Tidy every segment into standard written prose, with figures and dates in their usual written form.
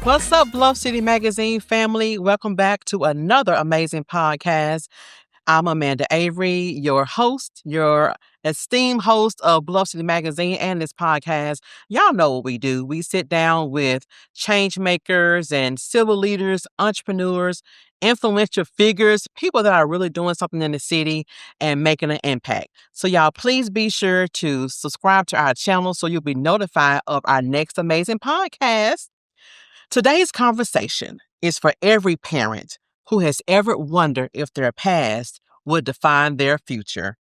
What's up, Bluff City Magazine family? Welcome back to another amazing podcast. I'm Amanda Avery, your host, your esteemed host of Bluff City Magazine and this podcast. Y'all know what we do. We sit down with change makers and civil leaders, entrepreneurs, influential figures, people that are really doing something in the city and making an impact. So y'all, please be sure to subscribe to our channel so you'll be notified of our next amazing podcast. Today's conversation is for every parent who has ever wondered if their past would define their future.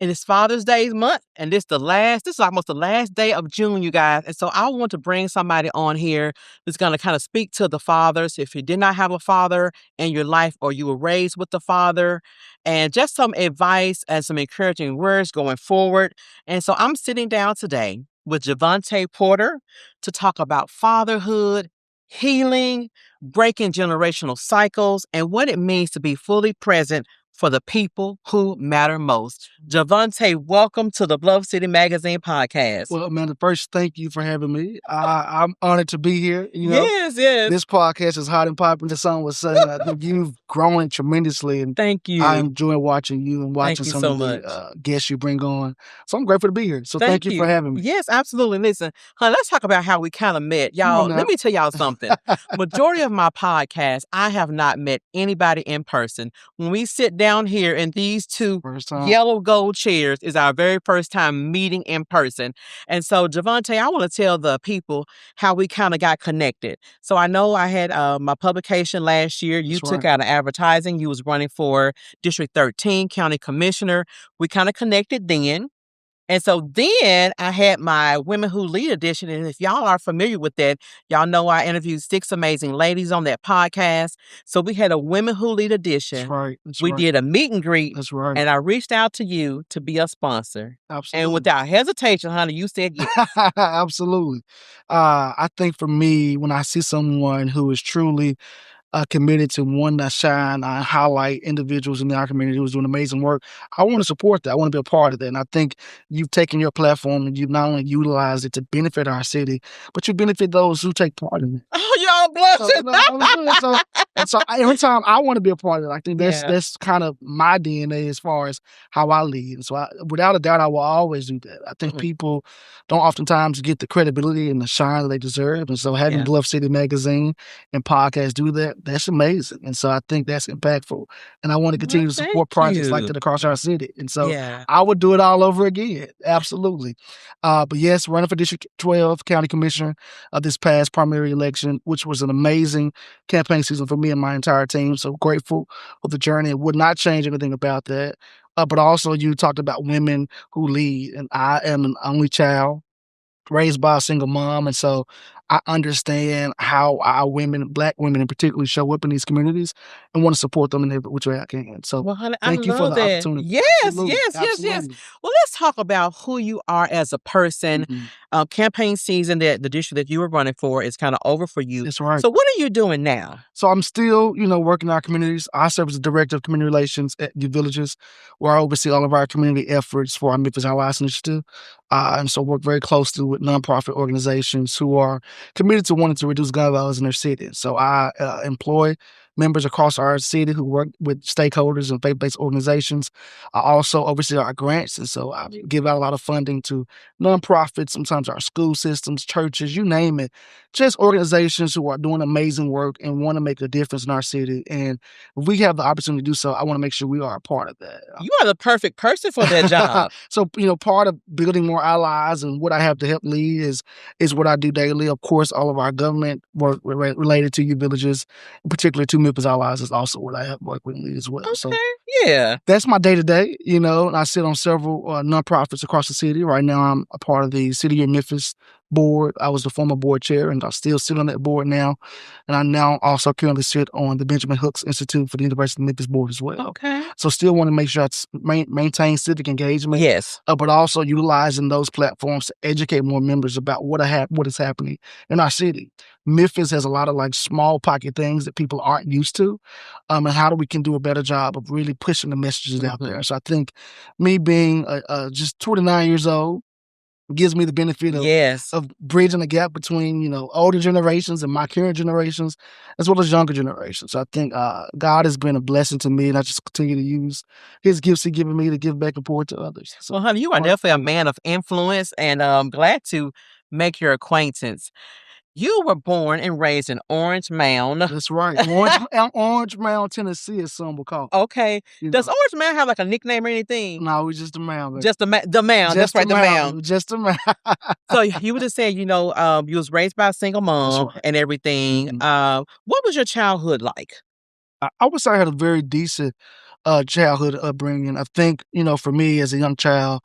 It is Father's Day month, and this is almost the last day of June, you guys. And so I want to bring somebody on here who's going to kind of speak to the fathers. If you did not have a father in your life or you were raised with a father, and just some advice and some encouraging words going forward. And so I'm sitting down today with Jevonte Porter to talk about fatherhood, healing, breaking generational cycles, and what it means to be fully present for the people who matter most. Jevonte, welcome to the Bluff City Magazine Podcast. Well, Amanda, first, thank you for having me. I'm honored to be here. Yes. This podcast is hot and popping. The sun was saying, I think you've grown tremendously, and thank you. I enjoy watching you and watching some of the guests you bring on. So I'm grateful to be here. So thank you for having me. Yes, absolutely. Listen, let's talk about how we kind of met. Y'all, let me tell y'all something. Majority of my podcast, I have not met anybody in person. When we sit down here in these two yellow gold chairs is our very first time meeting in person. And so, Jevonte, I want to tell the people how we kind of got connected. So I know I had my publication last year. You took out an advertising. You was running for District 13 County Commissioner. We kind of connected then. And so then I had my Women Who Lead edition. And if y'all are familiar with that, y'all know I interviewed 6 amazing ladies on that podcast. So we had a Women Who Lead edition. That's right. We did a meet and greet. That's right. And I reached out to you to be a sponsor. Absolutely. And without hesitation, honey, you said yes. Absolutely. I think for me, when I see someone who is truly committed to one that shine, highlight individuals in our community who's doing amazing work, I want to support that. I want to be a part of that. And I think you've taken your platform and you've not only utilized it to benefit our city, but you benefit those who take part in it. Oh, y'all blessed. So every time I want to be a part of it, I think that's kind of my DNA as far as how I lead. And so without a doubt, I will always do that. I think people don't oftentimes get the credibility and the shine that they deserve. And so having Bluff City Magazine and podcast do that, that's amazing. And so I think that's impactful. And I want to continue to support projects like that across our city. And so I would do it all over again. Absolutely. But yes, running for District 12 County Commissioner this past primary election, which was an amazing campaign season for me and my entire team. So grateful for the journey. It would not change anything about that. But also you talked about women who lead. And I am an only child raised by a single mom. And so I understand how our women, Black women in particular, show up in these communities and want to support them in every which way I can. So honey, thank you for the opportunity. Yes. Well, let's talk about who you are as a person. Campaign season, that the district that you were running for is kind of over for you. That's right. So what are you doing now? So I'm still, working in our communities. I serve as the Director of Community Relations at Youth Villages, where I oversee all of our community efforts for our Memphis Our Lives initiative. And so work very closely with nonprofit organizations who are committed to wanting to reduce gun violence in their city. So I employ members across our city who work with stakeholders and faith-based organizations. I also oversee our grants, and so I give out a lot of funding to nonprofits, sometimes our school systems, churches, you name it, just organizations who are doing amazing work and want to make a difference in our city. And if we have the opportunity to do so, I want to make sure we are a part of that. You are the perfect person for that job. So, part of building more allies and what I have to help lead is what I do daily. Of course, all of our government work related to Youth Villages, particularly to Memphis Allies, is also what I have worked with as well. Okay. So Yeah. that's my day-to-day, and I sit on several nonprofits across the city. Right now, I'm a part of the City of Memphis board. I was the former board chair, and I still sit on that board now. And I now also currently sit on the Benjamin Hooks Institute for the University of Memphis board as well. Okay. So still want to make sure I maintain civic engagement. Yes. But also utilizing those platforms to educate more members about what is happening in our city. Memphis has a lot of small pocket things that people aren't used to, and how we can do a better job of really pushing the messages out there. So I think me being just 29 years old, gives me the benefit of bridging the gap between, you know, older generations and my current generations, as well as younger generations. So I think God has been a blessing to me, and I just continue to use his gifts he's given me to give back and forward to others. So, well, honey, you are definitely a man of influence, and I'm glad to make your acquaintance. You were born and raised in Orange Mound. That's right. Orange Mound, Tennessee, as some will call it. Okay. Does Orange Mound have like a nickname or anything? No, it's just the Mound. Just the Mound. That's right, the Mound. Just the Mound. So you were just saying, you know, you was raised by a single mom and everything. What was your childhood like? I would say I had a very decent childhood upbringing. I think, you know, for me as a young child,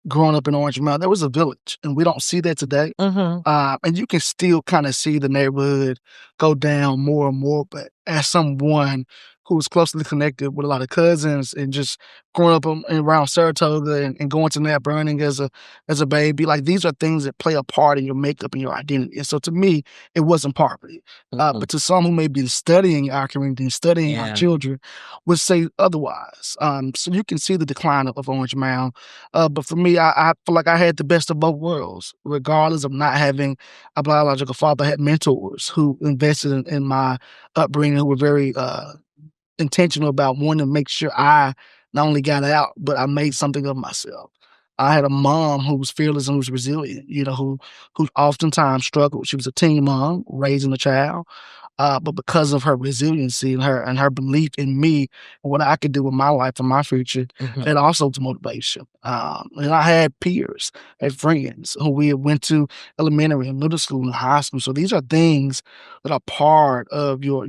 growing up in Orange Mound, there was a village, and we don't see that today. And you can still kind of see the neighborhood go down more and more. But as someone who was closely connected with a lot of cousins and just growing up around Saratoga and going to Nat Burning as a baby, like these are things that play a part in your makeup and your identity. And so to me, it wasn't poverty. But to some who may be studying our community and studying our children would say otherwise. So you can see the decline of Orange Mound. But for me, I feel like I had the best of both worlds. Regardless of not having a biological father, I had mentors who invested in my upbringing, who were very intentional about wanting to make sure I not only got out, but I made something of myself. I had a mom who was fearless and who was resilient, you know, who oftentimes struggled. She was a teen mom raising a child. But because of her resiliency and her belief in me and what I could do with my life and my future, and also to motivation. And I had peers, had friends who we went to elementary and middle school and high school. So these are things that are part of your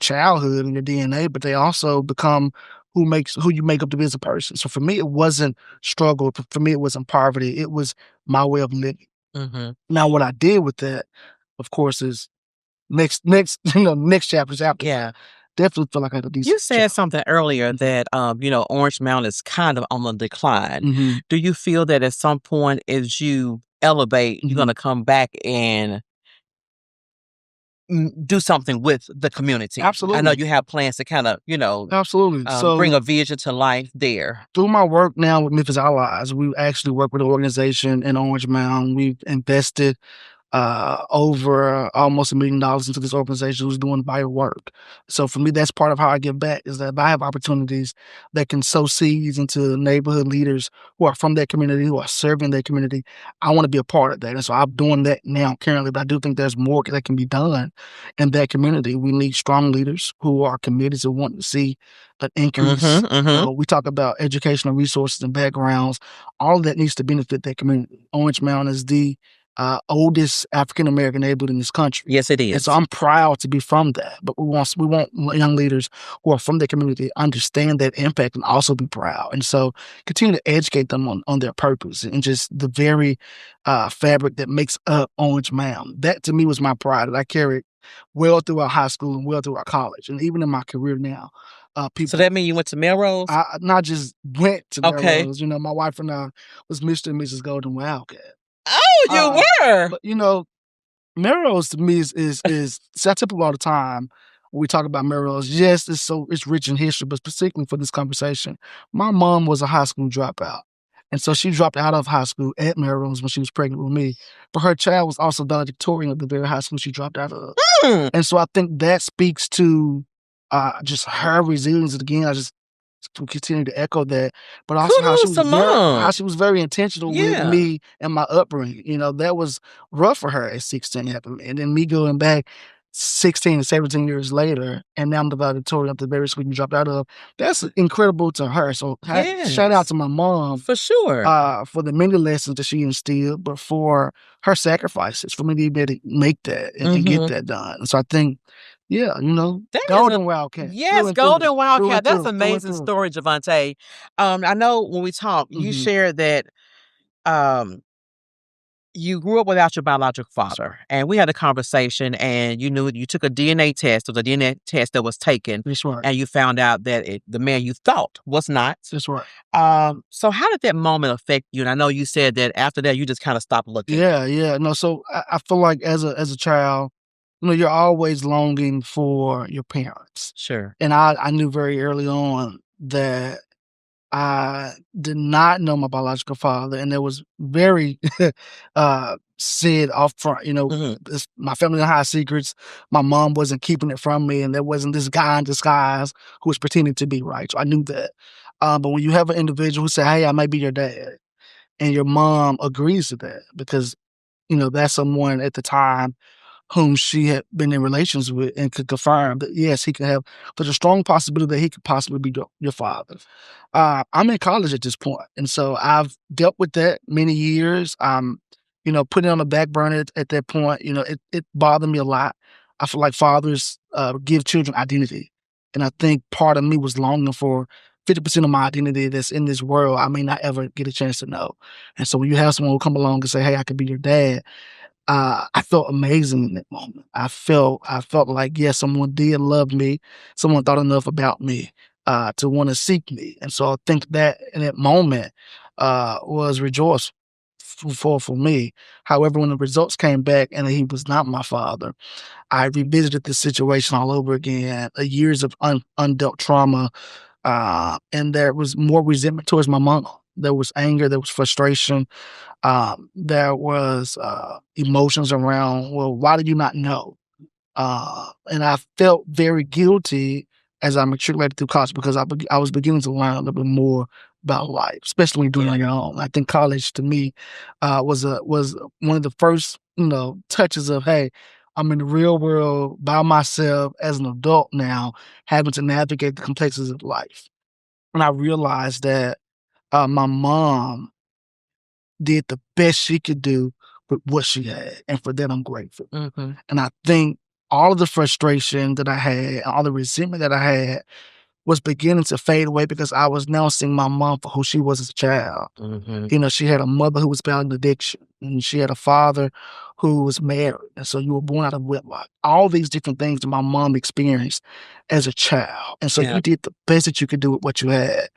childhood and your DNA, but they also become who you make up to be as a person. So for me, it wasn't struggle. For me, it wasn't poverty. It was my way of living. Now, what I did with that, of course, is next chapters after. Yeah. Definitely feel like I had a decent You said something earlier that, you know, Orange Mound is kind of on the decline. Do you feel that at some point as you elevate, you're going to come back and do something with the community? Absolutely. I know you have plans to kind of, you know, absolutely. bring a vision to life there. Through my work now with Memphis Allies, we actually work with an organization in Orange Mound. We've invested over almost $1 million into this organization who's doing vital work. So for me, that's part of how I give back, is that if I have opportunities that can sow seeds into neighborhood leaders who are from that community, who are serving their community, I want to be a part of that. And so I'm doing that now currently, but I do think there's more that can be done in that community. We need strong leaders who are committed to wanting to see an increase. We talk about educational resources and backgrounds. All of that needs to benefit that community. Orange Mound is the oldest African-American neighborhood in this country. Yes, it is. And so I'm proud to be from that. But we want young leaders who are from the community to understand that impact and also be proud. And so continue to educate them on their purpose and just the very fabric that makes up Orange Mound. That to me was my pride that I carried well throughout high school and well throughout college. And even in my career now. So that means you went to Melrose? I not just went to Melrose. You know, my wife and I was Mr. and Mrs. Golden Wildcat. Oh, you were. But you know, Melrose to me is so I tell people all the time when we talk about Melrose, yes, it's rich in history, but specifically for this conversation, my mom was a high school dropout. And so she dropped out of high school at Melrose when she was pregnant with me. But her child was also valedictorian of the very high school she dropped out of. And so I think that speaks to just her resilience. Again, I just continue to echo that, but also how she was very intentional with me and my upbringing. You know, that was rough for her at 16, and then me going back 16 to 17 years later, and now I'm the valedictorian of the very school you dropped out of. That's incredible to her. So shout out to my mom for sure for the many lessons that she instilled, but for her sacrifices for me to be able to make that and get that done. And so I think. Yeah, you know, Golden Wildcat. Yes, Golden Wildcat. That's an amazing story, Jevonte. I know when we talked, you shared that you grew up without your biological father, and we had a conversation, and you knew you took a DNA test, or the DNA test that was taken, that's right, and you found out that the man you thought was not. That's right. So how did that moment affect you? And I know you said that after that, you just kind of stopped looking. Yeah. No, so I feel like as a child, you know, you're always longing for your parents. Sure. And I knew very early on that I did not know my biological father, and it was very said off front. My family didn't hide secrets. My mom wasn't keeping it from me, and there wasn't this guy in disguise who was pretending to be right. So I knew that. But when you have an individual who say, "Hey, I might be your dad," and your mom agrees to that because that's someone at the time whom she had been in relations with and could confirm that, yes, he could have, there's a strong possibility that he could possibly be your father. I'm in college at this point, and so I've dealt with that many years. Putting it on the back burner at that point, it bothered me a lot. I feel like fathers give children identity, and I think part of me was longing for 50% of my identity that's in this world I may not ever get a chance to know. And so when you have someone who come along and say, "Hey, I could be your dad," I felt amazing in that moment. I felt like, yes, someone did love me. Someone thought enough about me to want to seek me. And so I think that in that moment was rejoiceful for me. However, when the results came back and he was not my father, I revisited this situation all over again. Years of undealt trauma, and there was more resentment towards my mom. There was anger, there was frustration, there was emotions around, well, why did you not know? And I felt very guilty as I matured later through college because I was beginning to learn a little bit more about life, especially when you're doing it on your own. I think college to me was one of the first touches of, hey, I'm in the real world by myself as an adult now, having to navigate the complexities of life. And I realized that my mom did the best she could do with what she had, and for that, I'm grateful. And I think all of the frustration that I had, all the resentment that I had was beginning to fade away because I was now seeing my mom for who she was as a child. She had a mother who was battling addiction, and she had a father who was married, and so you were born out of wedlock. All these different things that my mom experienced as a child, and so you did the best that you could do with what you had,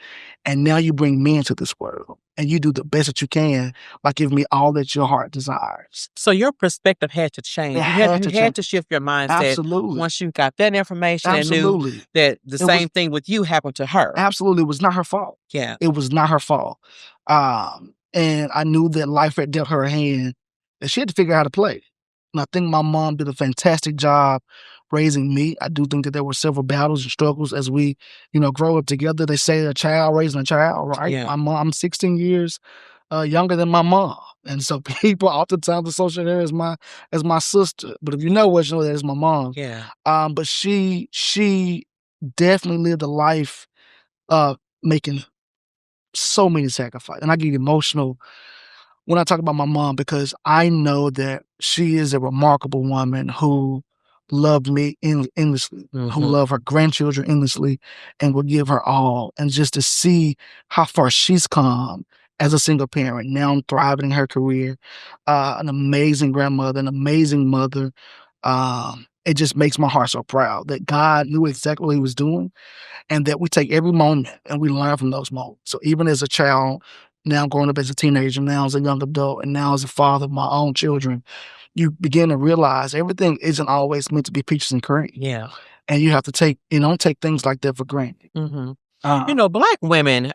and now you bring me into this world, and you do the best that you can by giving me all that your heart desires. So your perspective had to change. It You had to had change. to shift your mindset Absolutely. once you got that information and knew Absolutely. that the same thing with you happened to her. Absolutely. It was not her fault. Yeah. It was not her fault. And I knew that life had dealt her a hand that she had to figure out how to play. And I think my mom did a fantastic job raising me. I do think that there were several battles and struggles as we, grow up together. They say a child raising a child, right? Yeah. I'm 16 years younger than my mom. And so people oftentimes associate her as my sister. But if you know what, you know that is my mom. Yeah. But she definitely lived a life making so many sacrifices. And I get emotional when I talk about my mom because I know that she is a remarkable woman who loved me endlessly, who loved her grandchildren endlessly, and will give her all. And just to see how far she's come as a single parent, now thriving in her career, an amazing grandmother, an amazing mother. It just makes my heart so proud that God knew exactly what he was doing and that we take every moment and we learn from those moments. So even as a child, now growing up as a teenager, now as a young adult, and now as a father of my own children, you begin to realize everything isn't always meant to be peaches and cream. Yeah. And you have to take things like that for granted. Black women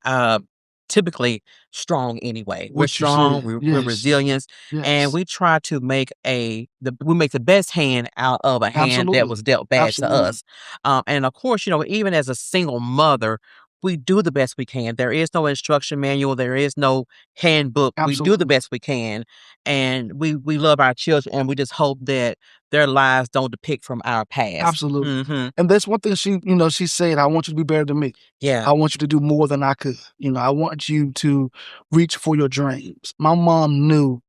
typically strong anyway. We're strong, we're resilient, and we try to make we make the best hand out of a hand that was dealt bad to us. And of course, even as a single mother, we do the best we can. There is no instruction manual. There is no handbook. We do the best we can. And we love our children, and we just hope that their lives don't depict from our past. Absolutely. And that's one thing she said, I want you to be better than me. Yeah. I want you to do more than I could. I want you to reach for your dreams. My mom knew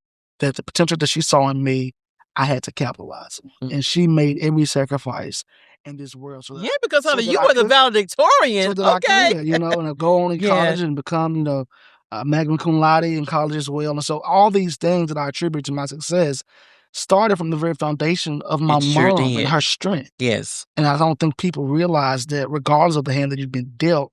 that the potential that she saw in me, I had to capitalize on. And she made every sacrifice in this world. So that, because honey, you were the valedictorian. So that I could, and go on in college and become, magna cum laude in college as well. And so all these things that I attribute to my success started from the very foundation of my mom and her strength. Yes. And I don't think people realize that regardless of the hand that you've been dealt,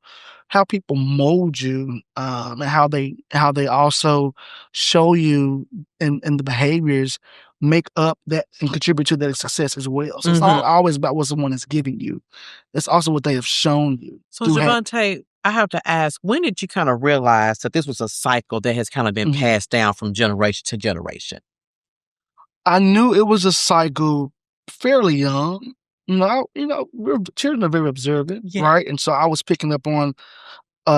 how people mold you and how they also show you in the behaviors make up that and contribute to that success as well. So it's not always about what someone is giving you. It's also what they have shown you. So Jevonte, I have to ask, when did you kind of realize that this was a cycle that has kind of been passed down from generation to generation? I knew it was a cycle fairly young. Children are very observant, right? And so I was picking up on,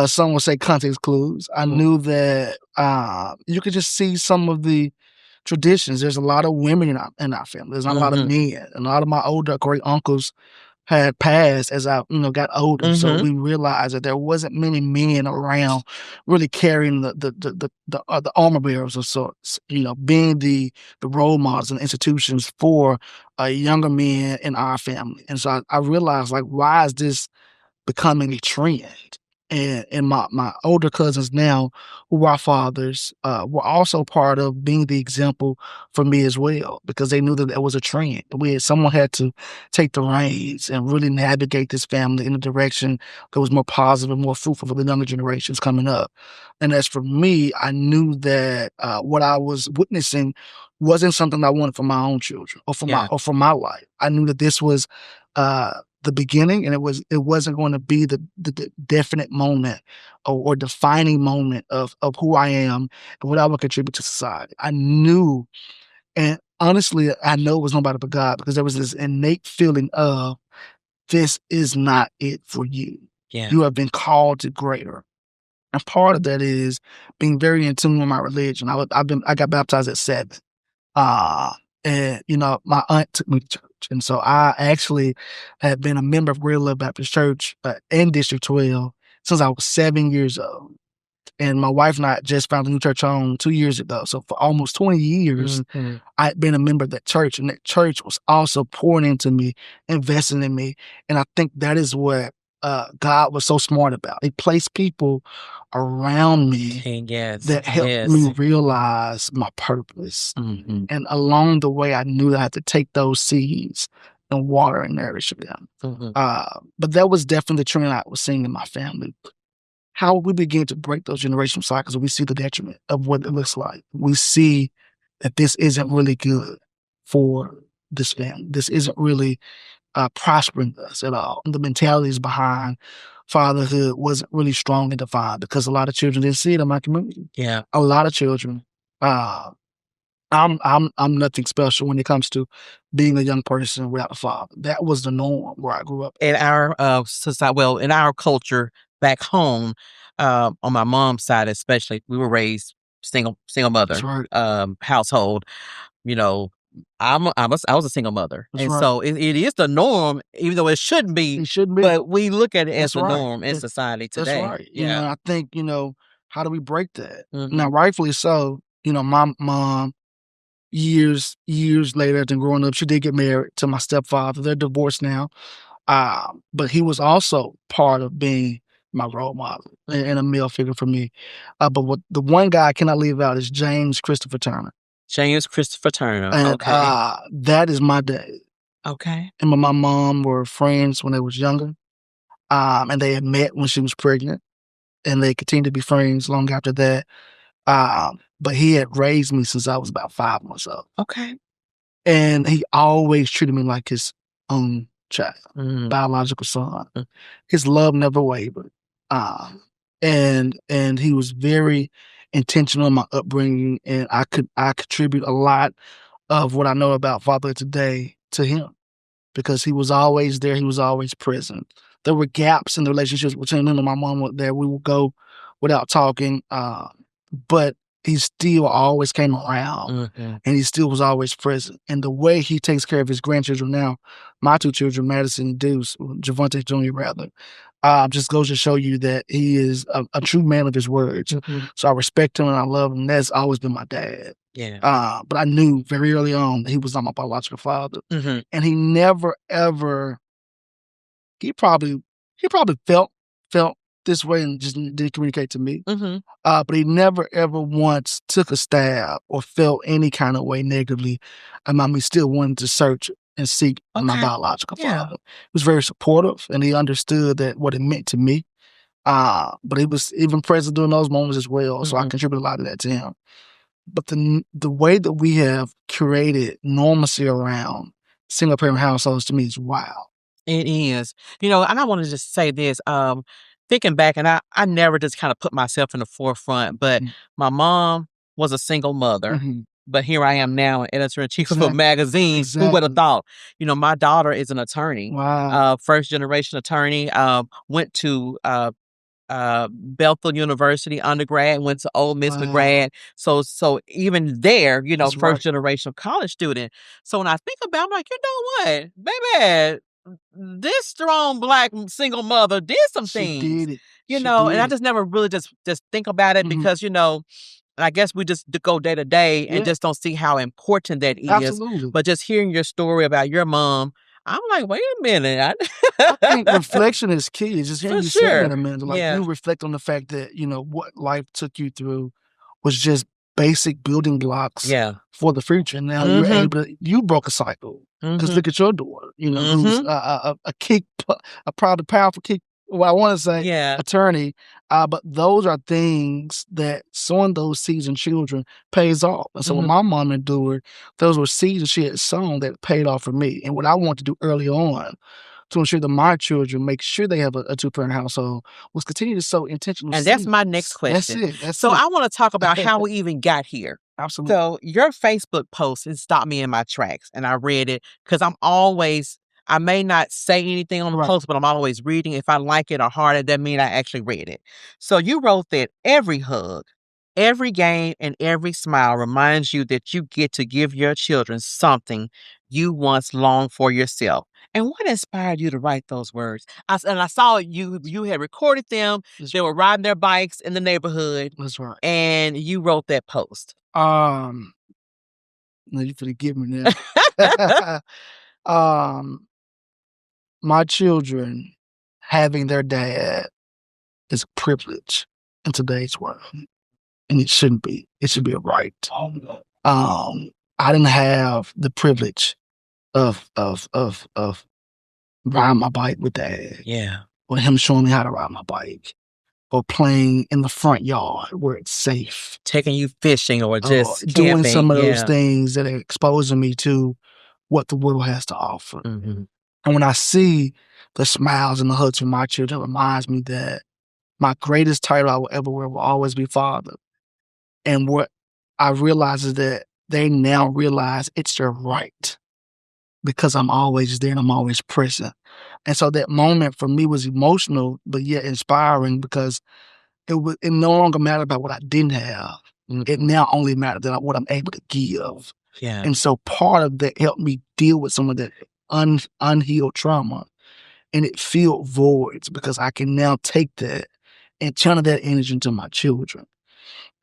some would say context clues. I knew that you could just see some of the traditions. There's a lot of women in our family. There's not a lot of men. And a lot of my older great uncles had passed as I, got older. So we realized that there wasn't many men around really carrying the armor bearers of sorts, being the role models and institutions for younger men in our family. And so I realized, like, why is this becoming a trend? And my older cousins now, who are fathers, were also part of being the example for me as well, because they knew that there was a trend. Someone had to take the reins and really navigate this family in a direction that was more positive, more fruitful for the younger generations coming up. And as for me, I knew that what I was witnessing wasn't something I wanted for my own children or for my life. I knew that this was the beginning, and it wasn't going to be the definite moment or defining moment of who I am and what I would contribute to society. I knew, and honestly, I know it was nobody but God, because there was this innate feeling of, this is not it for you. Yeah. You have been called to greater. And part of that is being very in tune with my religion. I got baptized at 7. And my aunt took me to church. And so I actually had been a member of Greater Love Baptist Church in District 12 since I was 7 years old. And my wife and I just found a new church home 2 years ago. So for almost 20 years, I'd been a member of that church. And that church was also pouring into me, investing in me. And I think that is what God was so smart about. He placed people around me that helped me realize my purpose. And along the way, I knew that I had to take those seeds and water and nourish them. But that was definitely the trend I was seeing in my family. How we begin to break those generational cycles, we see the detriment of what it looks like. We see that this isn't really good for this family. This isn't really prospering us at all. And the mentalities behind fatherhood wasn't really strong and defined, because a lot of children didn't see it in my community. Yeah. A lot of children. I'm nothing special when it comes to being a young person without a father. That was the norm where I grew up. In our society, in our culture back home, on my mom's side especially, we were raised single mother. That's right. Household. I was a single mother. That's and right. so it is the norm, even though it shouldn't be. It shouldn't be. But we look at it as That's the right. norm in society today. That's right. Yeah. I think, how do we break that? Now, rightfully so, my mom, years later than growing up, she did get married to my stepfather. They're divorced now. But he was also part of being my role model and a male figure for me. But the one guy I cannot leave out is James Christopher Turner. James Christopher Turner. And Okay. that is my dad. Okay. Him and my mom were friends when they was younger. And they had met when she was pregnant. And they continued to be friends long after that. But he had raised me since I was about 5 months old. Okay. And he always treated me like his own child, biological son. His love never wavered. And he was very intentional in my upbringing, and I contribute a lot of what I know about fatherhood today to him, because he was always there. He was always present. There were gaps in the relationships between him and my mom there. We would go without talking, but he still always came around, and he still was always present. And the way he takes care of his grandchildren now, my 2 children, Madison and Deuce, Jevonte Jr. rather, just goes to show you that he is a true man of his words. So I respect him and I love him. That's always been my dad. Yeah. But I knew very early on that he was not my biological father. And he never, ever, he probably felt this way and just didn't communicate to me. But he never, ever once took a stab or felt any kind of way negatively about me still wanting to search and seek my biological father. He was very supportive, and he understood that what it meant to me. But he was even present during those moments as well. So I contribute a lot of that to him. But the way that we have curated normalcy around single parent households, to me, is wild. It is. And I want to just say this. thinking back, and I never just kind of put myself in the forefront, but my mom was a single mother. But here I am now, an editor-in-chief of a magazine. Who would have thought? My daughter is an attorney. Wow. First-generation attorney. Went to Bethel University undergrad, went to Ole Miss for grad. So even there, first-generation college student. So when I think about it, I'm like, you know what? Baby, this strong Black single mother did some things. She did it. And I just never really just think about it because, I guess we just go day to day and just don't see how important that is. Absolutely. But just hearing your story about your mom, I'm like, wait a minute. I think reflection is key. Just hearing you say that, Amanda. Like, Yeah. you reflect on the fact that, what life took you through was just basic building blocks for the future. And now you're able to, you broke a cycle. Because look at your daughter, who's a proud, powerful key, I want to say, attorney. But those are things that sowing those seeds in children pays off. And so what my mom endured, those were seeds that she had sown that paid off for me. And what I want to do early on to ensure that my children make sure they have a two-parent household was continue to sow intentional seeds. And that's my next question. That's it. I want to talk about how we even got here. Absolutely. So your Facebook post, it stopped me in my tracks, and I read it because I may not say anything on the post, but I'm always reading. If I like it or heart it, that means I actually read it. So you wrote that every hug, every game, and every smile reminds you that you get to give your children something you once longed for yourself. And what inspired you to write those words? I saw you had recorded them. They were riding their bikes in the neighborhood. That's right. And you wrote that post. No, you forgive me now. My children having their dad is a privilege in today's world, and it shouldn't be. It should be a right. I didn't have the privilege of riding my bike with Dad. Yeah. Or him showing me how to ride my bike. Or playing in the front yard where it's safe. Taking you fishing or just doing some of those things that are exposing me to what the world has to offer. And when I see the smiles and the hugs from my children, it reminds me that my greatest title I will ever wear will always be father. And what I realize is that they now realize it's their right because I'm always there and I'm always present. And so that moment for me was emotional, but yet inspiring because it no longer mattered about what I didn't have. It now only mattered that what I'm able to give. Yeah. And so part of that helped me deal with some of that unhealed trauma. And it filled voids because I can now take that and channel that energy into my children.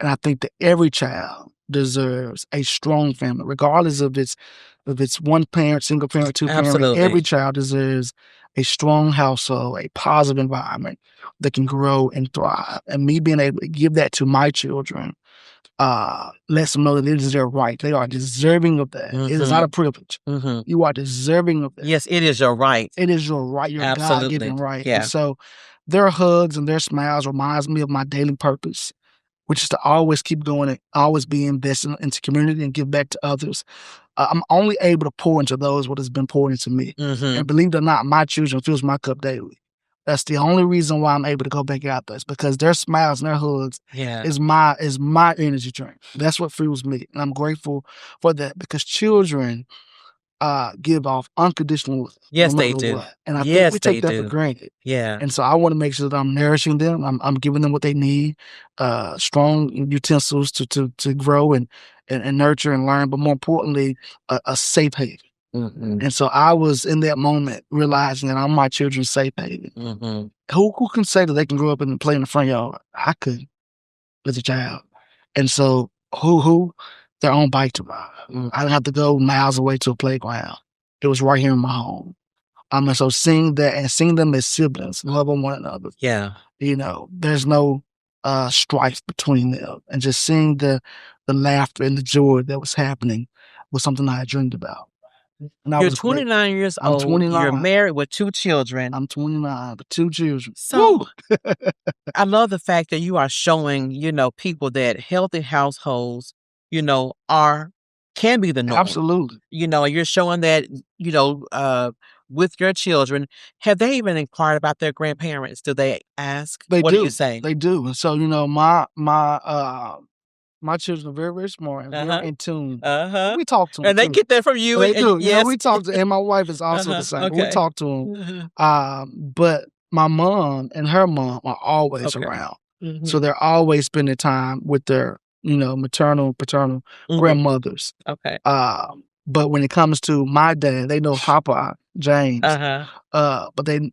And I think that every child deserves a strong family, regardless of its one parent, single parent, two parent. Absolutely. Every child deserves a strong household, a positive environment that can grow and thrive. And me being able to give that to my children lets them know that it is their right. They are deserving of that. It is not a privilege. You are deserving of that. Yes, it is your right. It is your right, your God-given right. Yeah. And so their hugs and their smiles reminds me of my daily purpose, which is to always keep going and always be invested into community and give back to others. I'm only able to pour into those what has been poured into me. And believe it or not, my children fills my cup daily. That's the only reason why I'm able to go back out there. It's because their smiles and their hugs is my energy drink. That's what fuels me. And I'm grateful for that because children give off unconditional love. Yes, they do. And I think we take that for granted. Yeah. And so I want to make sure that I'm nourishing them. I'm giving them what they need, strong utensils to grow and nurture and learn, but more importantly, a safe haven. And so I was in that moment realizing that I'm my children's safe haven. Who can say that they can grow up and play in the front yard? I could as a child. And so who? Their own bike to ride. I didn't have to go miles away to a playground. It was right here in my home. And so seeing that and seeing them as siblings, loving one another. Yeah. There's no strife between them. And just seeing the laughter and the joy that was happening was something I had dreamed about. And You're 29 years old. I'm 29. You're married with 2 children. I'm 29 with 2 children. So I love the fact that you are showing, people that healthy households, can be the norm. Absolutely. You're showing that, with your children, have they even inquired about their grandparents? Do they ask? They What do. do you say? They do. And so, my children are very, very smart and very in tune. We talk to them And they too. get that from you. They do. Yes. We talk to, and my wife is also the same. We Okay. talk to them. But my mom and her mom are always around. So they're always spending time with their, maternal, paternal grandmothers. Okay. But when it comes to my dad, they know Papa James. But they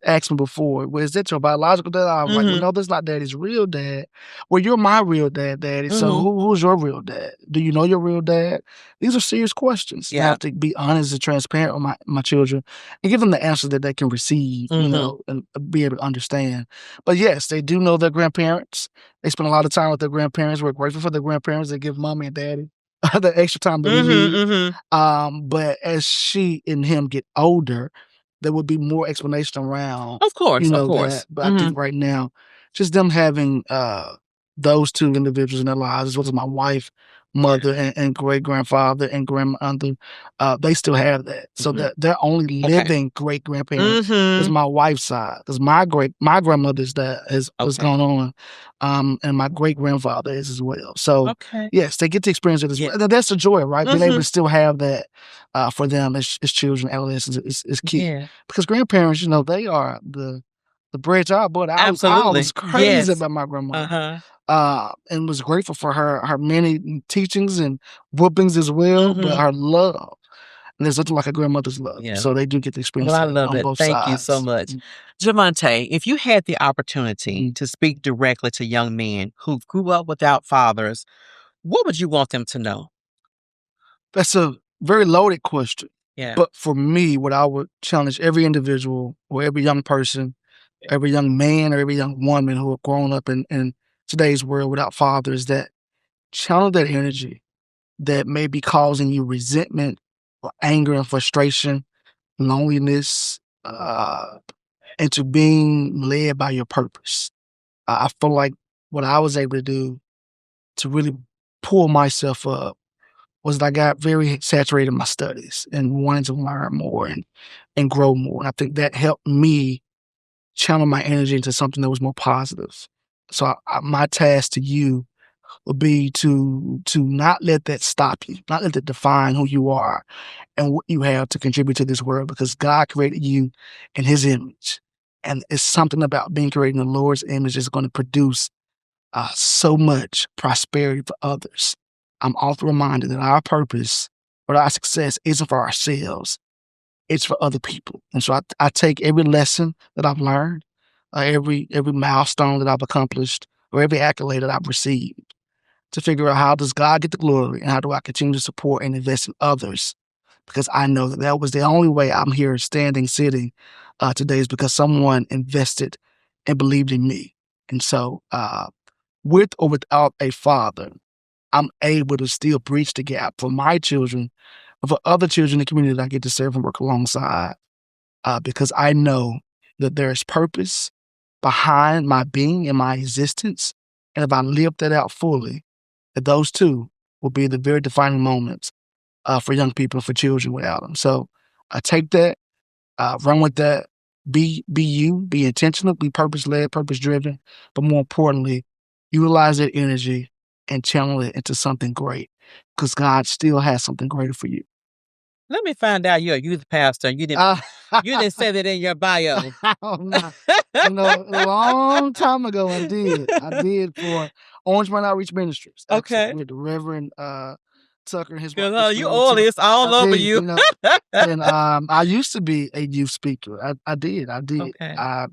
asked me before, well, is that your biological dad? I was like, well, no, that's not daddy's real dad. Well, you're my real dad, daddy. So who's your real dad? Do you know your real dad? These are serious questions. You have to be honest and transparent with my children and give them the answers that they can receive, and be able to understand. But yes, they do know their grandparents. They spend a lot of time with their grandparents. We're grateful for their grandparents. They give mommy and daddy the extra time that we need. But as she and him get older, there would be more explanation around, of course. that. But I think right now, just them having those two individuals in their lives, as well as my wife, mother, and great grandfather and grandmother, they still have that. So that their only living great grandparent is my wife's side, because my grandmother's dad was going on, and my great grandfather is as well. So yes, they get to experience it as well. That's the joy, right? Being able to still have that for them as children, adolescents is key. Yeah. Because grandparents, they are the bridge out. But I was crazy about my grandmother. And was grateful for her many teachings and whoopings as well, but her love. And there's nothing like a grandmother's love. Yeah. So they do get the experience. Well, I love it. Both Thank sides. you so much. Jevonte, if you had the opportunity to speak directly to young men who grew up without fathers, what would you want them to know? That's a very loaded question. Yeah. But for me, what I would challenge every individual or every young person, every young man or every young woman who have grown up in today's world without fathers, that channel that energy that may be causing you resentment or anger and frustration, loneliness, into being led by your purpose. I feel like what I was able to do to really pull myself up was that I got very saturated in my studies and wanted to learn more and grow more. And I think that helped me channel my energy into something that was more positive. So my task to you would be to not let that stop you, not let that define who you are and what you have to contribute to this world, because God created you in his image. And it's something about being created in the Lord's image that's going to produce so much prosperity for others. I'm often reminded that our purpose or our success isn't for ourselves. It's for other people. And so I take every lesson that I've learned, every milestone that I've accomplished, or every accolade that I've received, to figure out how does God get the glory and how do I continue to support and invest in others, because I know that was the only way I'm here sitting today is because someone invested and believed in me. And so with or without a father, I'm able to still bridge the gap for my children and for other children in the community that I get to serve and work alongside, because I know that there is purpose behind my being and my existence. And if I live that out fully, that those two will be the very defining moments for young people and for children without them. So take that, run with that, be you, be intentional, be purpose-led, purpose-driven, but more importantly, utilize that energy and channel it into something great, because God still has something greater for you. Let me find out you're a youth pastor. You didn't say that in your bio. Oh, no. A long time ago I did. I did for Orange Mound Outreach Ministries. Okay. With the Reverend Tucker and his wife. You all this all over you. And I used to be a youth speaker. I did. Okay. I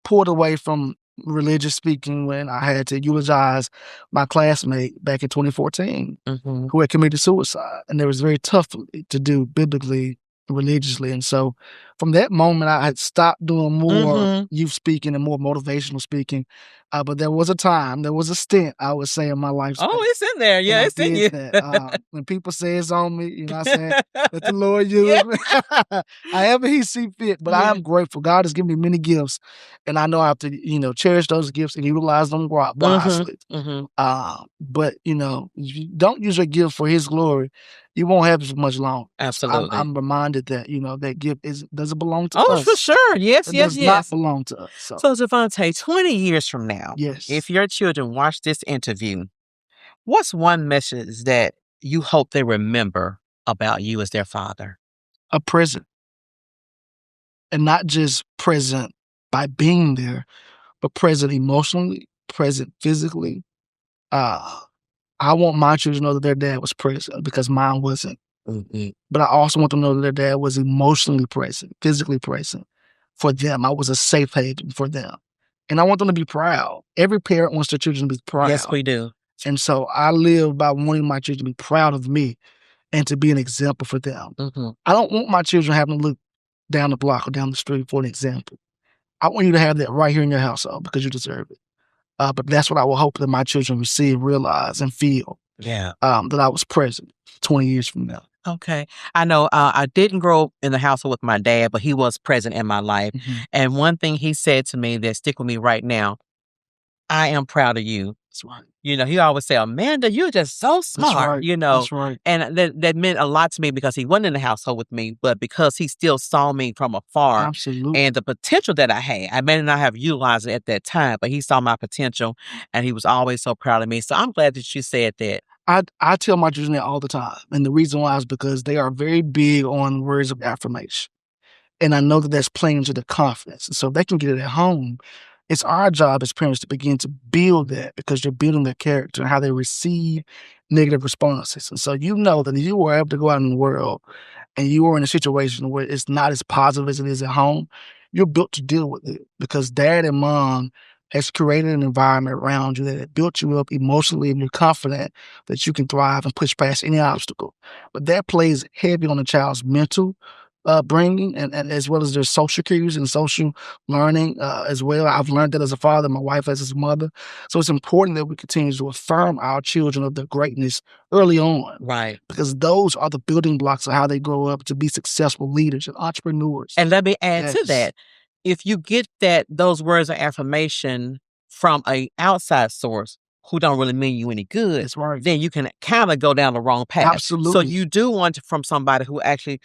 pulled away from religious speaking when I had to eulogize my classmate back in 2014 who had committed suicide. And it was very tough to do biblically, religiously. And so from that moment, I had stopped doing more youth speaking and more motivational speaking. But there was a time, there was a stint, I would say, in my life. Oh, it's in there. Yeah, it's in you. That. When people say it's on me, you know what I'm saying? Let the Lord use me. However he see fit. But I am grateful. God has given me many gifts. And I know I have to, cherish those gifts and utilize them wisely. But, if you don't use your gift for his glory, you won't have it much longer. Absolutely. I'm reminded that, that gift doesn't belong to us. Oh, for sure. Yes, it yes, does not belong to us. So, Jevonte, 20 years from now, yes, if your children watch this interview, what's one message that you hope they remember about you as their father? A present. And not just present by being there, but present emotionally, present physically. I want my children to know that their dad was present because mine wasn't. But I also want them to know that their dad was emotionally present, physically present for them. I was a safe haven for them. And I want them to be proud. Every parent wants their children to be proud. Yes, we do. And so I live by wanting my children to be proud of me and to be an example for them. I don't want my children having to look down the block or down the street for an example. I want you to have that right here in your household because you deserve it. But that's what I will hope that my children receive, realize, and feel. Yeah. That I was present 20 years from now. Okay. I know I didn't grow up in the household with my dad, but he was present in my life. And one thing he said to me that stick with me right now, I am proud of you. That's right. He always say, Amanda, you're just so smart, That's right. And that meant a lot to me because he wasn't in the household with me, but because he still saw me from afar. Absolutely. And the potential that I had. I may not have utilized it at that time, but he saw my potential and he was always so proud of me. So I'm glad that you said that. I tell my children that all the time. And the reason why is because they are very big on words of affirmation. And I know that that's playing into their confidence. And so if they can get it at home, it's our job as parents to begin to build that because you're building their character and how they receive negative responses. And so you know that if you were able to go out in the world and you were in a situation where it's not as positive as it is at home, you're built to deal with it because dad and mom has created an environment around you that built you up emotionally and you're confident that you can thrive and push past any obstacle. But that plays heavy on the child's mental bringing and as well as their social cues and social learning as well. I've learned that as a father, my wife as his mother. So it's important that we continue to affirm our children of their greatness early on. Right. Because those are the building blocks of how they grow up to be successful leaders and entrepreneurs. And let me add to that. If you get those words of affirmation from an outside source who don't really mean you any good, that's right, then you can kind of go down the wrong path. Absolutely. So you do want it from somebody who actually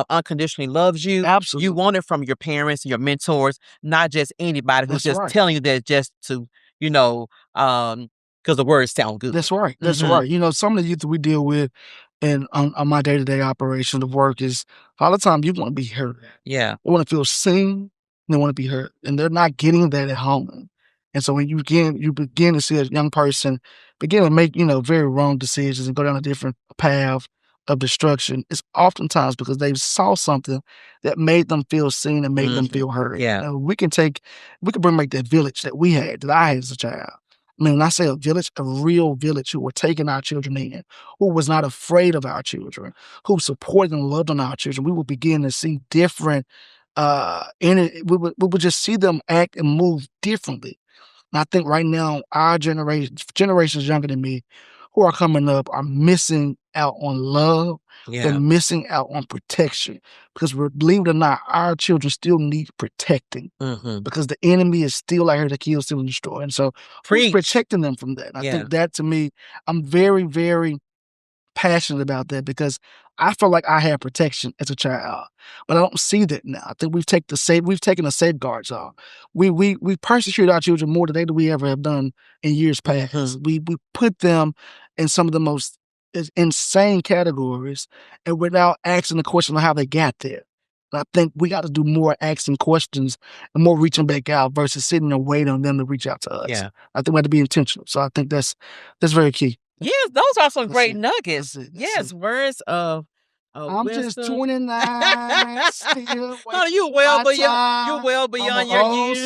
unconditionally loves you. Absolutely. You want it from your parents, your mentors, not just anybody who's just telling you that just to, because the words sound good. That's right. That's right. Some of the youth that we deal with and on my day-to-day operation of work is all the time you want to be heard. Yeah. They want to feel seen. They want to be heard. And they're not getting that at home. And so when you begin to see a young person begin to make, very wrong decisions and go down a different path of destruction, it's oftentimes because they saw something that made them feel seen and made them feel heard. Yeah. We can bring back that village that I had as a child. I mean, when I say a village, a real village who were taking our children in, who was not afraid of our children, who supported and loved on our children, we would begin to see different, we would just see them act and move differently. And I think right now, our generations younger than me, who are coming up are missing out on love. Yeah. They're missing out on protection because believe it or not, our children still need protecting because the enemy is still out here to kill, steal, and destroy. And so who's protecting them from that? And I think that to me, I'm very, very passionate about that because I feel like I had protection as a child, but I don't see that now. I think we've taken the safeguards off. We persecute our children more today than we ever have done in years past. We put them in some of the most insane categories and without asking the question of how they got there. And I think we got to do more asking questions and more reaching back out versus sitting and waiting on them to reach out to us. Yeah. I think we have to be intentional. So I think that's very key. Yes, those are some great nuggets. Yes, words of I'm wisdom. just 29 still. You're well beyond your years.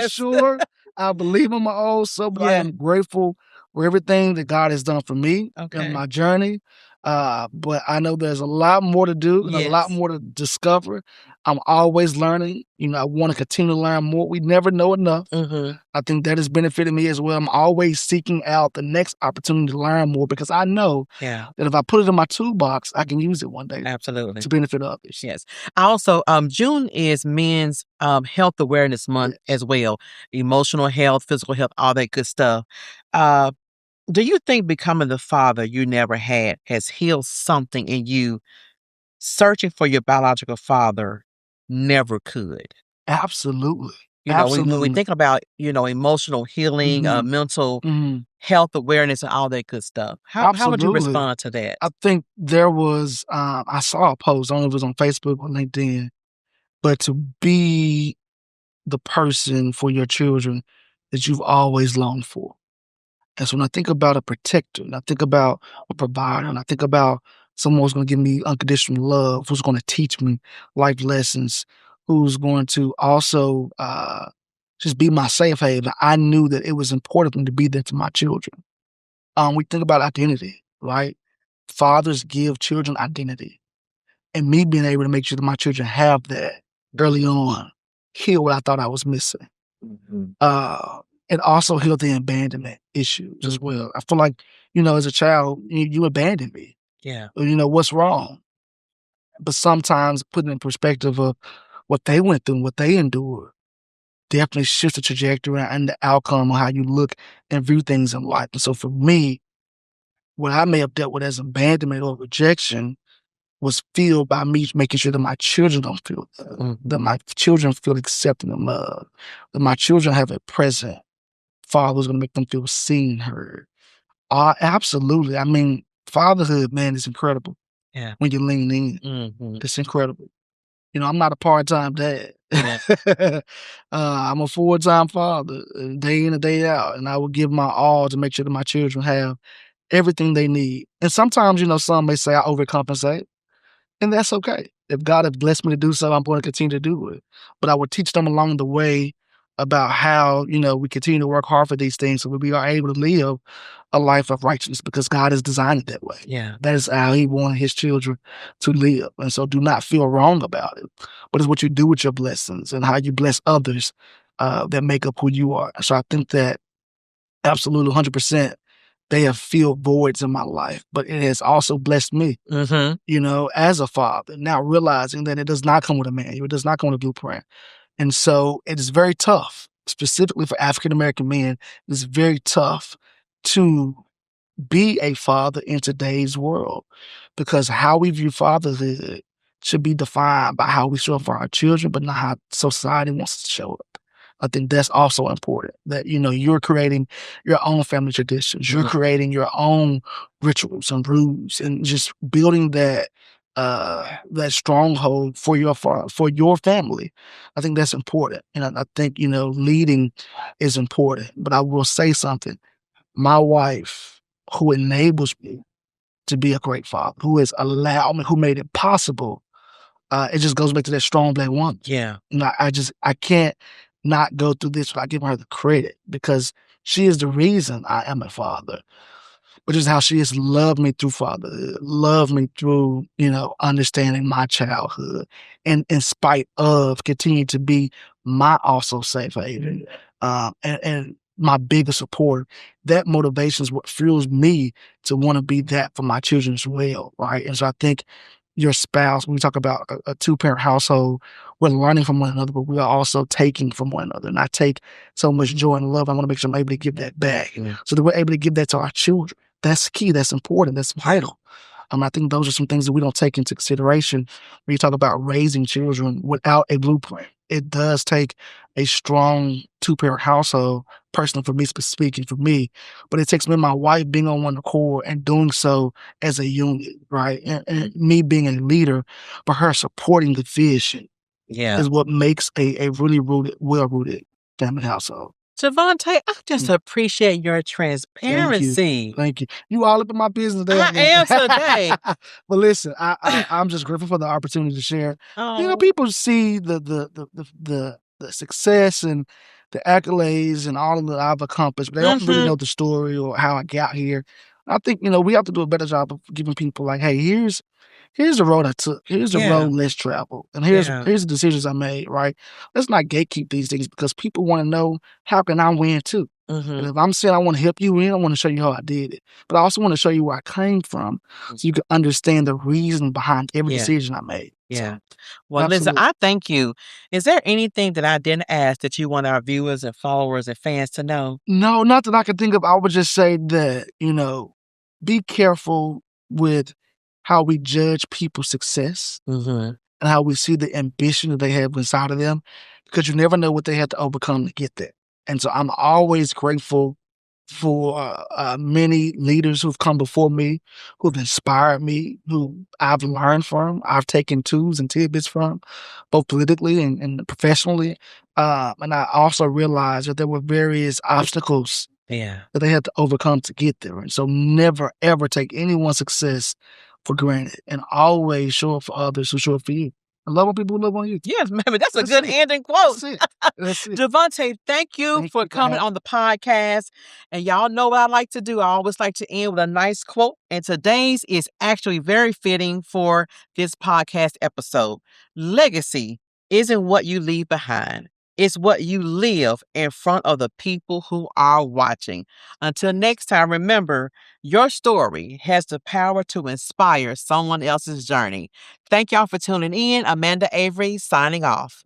For sure. I believe I'm an old soul, but I am grateful for everything that God has done for me in my journey. But I know there's a lot more to do and a lot more to discover. I'm always learning. I want to continue to learn more. We never know enough. I think that has benefited me as well. I'm always seeking out the next opportunity to learn more because I know that if I put it in my toolbox, I can use it one day. Absolutely. To benefit others. Yes. Also, June is Men's Health Awareness Month as well. Emotional health, physical health, all that good stuff. Do you think becoming the father you never had has healed something in you searching for your biological father never could? Absolutely. When we think about, emotional healing, mental health awareness and all that good stuff, how would you respond to that? I think there was, I saw a post, I don't know if it was on Facebook or LinkedIn, but to be the person for your children that you've always longed for. And so when I think about a protector, and I think about a provider, and I think about someone who's going to give me unconditional love, who's going to teach me life lessons, who's going to also just be my safe haven, I knew that it was important for me to be there for my children. We think about identity, right? Fathers give children identity. And me being able to make sure that my children have that early on, heal what I thought I was missing. And also heal the abandonment issues as well. I feel like, as a child, you abandoned me. Yeah. What's wrong? But sometimes putting in perspective of what they went through, what they endured, definitely shifts the trajectory and the outcome of how you look and view things in life. And so for me, what I may have dealt with as abandonment or rejection was filled by me making sure that my children don't feel that, that my children feel accepted and loved, that my children have a present father who's going to make them feel seen, heard. Absolutely. I mean, fatherhood, man, is incredible. Yeah. When you lean in, it's incredible. I'm not a part-time dad. Yeah. I'm a full-time father, day in and day out, and I will give my all to make sure that my children have everything they need. And sometimes, some may say I overcompensate, and that's okay. If God has blessed me to do so, I'm going to continue to do it. But I will teach them along the way about how, we continue to work hard for these things so we are able to live a life of righteousness because God has designed it that way. Yeah. That is how he wanted his children to live. And so do not feel wrong about it. But it's what you do with your blessings and how you bless others that make up who you are. So I think that absolutely 100%, they have filled voids in my life, but it has also blessed me, as a father, now realizing that it does not come with a manual, it does not come with a blueprint. And so it is very tough, specifically for African-American men, it is very tough to be a father in today's world because how we view fatherhood should be defined by how we show up for our children, but not how society wants us to show up. I think that's also important that, you're creating your own family traditions. You're creating your own rituals and rules and just building that stronghold for your family. I think that's important. And I think, leading is important. But I will say something. My wife, who enables me to be a great father, who has allowed me, who made it possible, it just goes back to that strong black woman. Yeah. I can't not go through this without giving her the credit because she is the reason I am a father. But just how she has loved me through fatherhood, loved me through, understanding my childhood, and in spite of continuing to be my also safe haven, and my biggest support. That motivation is what fuels me to want to be that for my children as well, right? And so I think your spouse, when we talk about a two-parent household, we're learning from one another, but we are also taking from one another. And I take so much joy and love. I want to make sure I'm able to give that back so that we're able to give that to our children. That's key. That's important. That's vital. I think those are some things that we don't take into consideration when you talk about raising children without a blueprint. It does take a strong two-parent household, personally for me, speaking for me, but it takes me and my wife being on one accord and doing so as a unit, right? And me being a leader, but her supporting the vision is what makes a really well-rooted family household. Jevonte, I just appreciate your transparency. Thank you. You all up in my business today. I am today. But listen, I'm just grateful for the opportunity to share. People see the success and the accolades and all of that I've accomplished, but they don't really know the story or how I got here. I think, we have to do a better job of giving people like, hey, here's the road I took. Here's the road less traveled. And here's the decisions I made, right? Let's not gatekeep these things because people want to know how can I win too. And if I'm saying I want to help you win, I want to show you how I did it. But I also want to show you where I came from so you can understand the reason behind every decision I made. Yeah. Well, listen, I thank you. Is there anything that I didn't ask that you want our viewers and followers and fans to know? No, not that I can think of. I would just say that, be careful with how we judge people's success and how we see the ambition that they have inside of them, because you never know what they had to overcome to get there. And so I'm always grateful for many leaders who've come before me, who've inspired me, who I've learned from, I've taken tools and tidbits from, both politically and professionally. And I also realized that there were various obstacles that they had to overcome to get there. And so never, ever take anyone's success for granted and always show up for others who show up for you. And love on people who love on you. Yes, man, that's a good ending quote. That's it. Jevonte, thank you for coming on the podcast. And y'all know what I like to do. I always like to end with a nice quote. And today's is actually very fitting for this podcast episode. Legacy isn't what you leave behind. It's what you live in front of the people who are watching. Until next time, remember, your story has the power to inspire someone else's journey. Thank y'all for tuning in. Amanda Avery signing off.